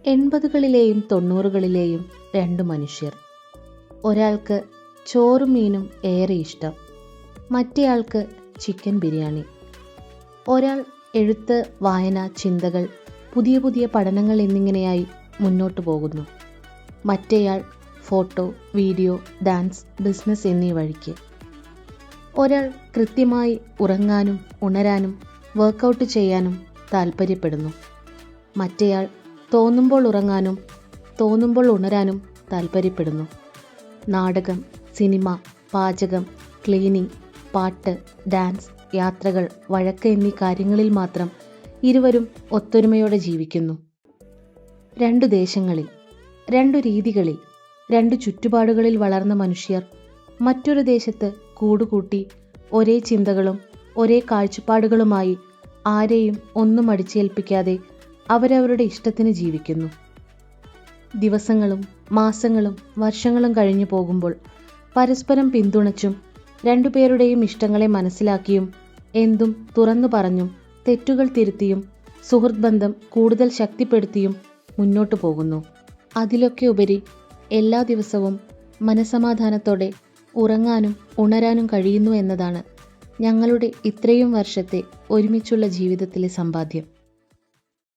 80കളിലെയും 90കളിലെയും രണ്ട് മനുഷ്യർ. ഒരാൾക്ക് ചോറും മീനും ഏറെ ഇഷ്ടം, മറ്റേയാൾക്ക് ചിക്കൻ ബിരിയാണി. ഒരാൾ എഴുത്ത്, വായന, ചിന്തകൾ, പുതിയ പുതിയ പഠനങ്ങൾ എന്നിങ്ങനെയായി മുന്നോട്ടു പോകുന്നു. മറ്റേയാൾ ഫോട്ടോ, വീഡിയോ, ഡാൻസ്, ബിസിനസ് എന്നീ വഴിക്ക്. ഒരാൾ കൃത്യമായി ഉറങ്ങാനും ഉണരാനും വർക്കൗട്ട് ചെയ്യാനും താൽപ്പര്യപ്പെടുന്നു. മറ്റേയാൾ തോന്നുമ്പോൾ ഉറങ്ങാനും തോന്നുമ്പോൾ ഉണരാനും താൽപ്പര്യപ്പെടുന്നു. നാടകം, സിനിമ, പാചകം, ക്ലീനിങ്, പാട്ട്, ഡാൻസ്, യാത്രകൾ, വഴക്ക് എന്നീ കാര്യങ്ങളിൽ മാത്രം ഇരുവരും ഒത്തൊരുമയോടെ ജീവിക്കുന്നു. രണ്ടു ദേശങ്ങളിൽ, രണ്ടു രീതികളിൽ, രണ്ടു ചുറ്റുപാടുകളിൽ വളർന്ന മനുഷ്യർ മറ്റൊരു ദേശത്ത് കൂടുകൂട്ടി ഒരേ ചിന്തകളും ഒരേ കാഴ്ചപ്പാടുകളുമായി ആരെയും ഒന്നും അടിച്ചേൽപ്പിക്കാതെ അവരവരുടെ ഇഷ്ടത്തിന് ജീവിക്കുന്നു. ദിവസങ്ങളും മാസങ്ങളും വർഷങ്ങളും കഴിഞ്ഞു പോകുമ്പോൾ പരസ്പരം പിന്തുണച്ചും രണ്ടുപേരുടെയും ഇഷ്ടങ്ങളെ മനസ്സിലാക്കിയും എന്തും തുറന്നു പറഞ്ഞും തെറ്റുകൾ തിരുത്തിയും സുഹൃത്ത് ബന്ധം കൂടുതൽ ശക്തിപ്പെടുത്തിയും മുന്നോട്ടു പോകുന്നു. അതിലൊക്കെ ഉപരി എല്ലാ ദിവസവും മനസമാധാനത്തോടെ ഉറങ്ങാനും ഉണരാനും കഴിയുന്നു എന്നതാണ് ഞങ്ങളുടെ ഇത്രയും വർഷത്തെ ഒരുമിച്ചുള്ള ജീവിതത്തിലെ സമ്പാദ്യം.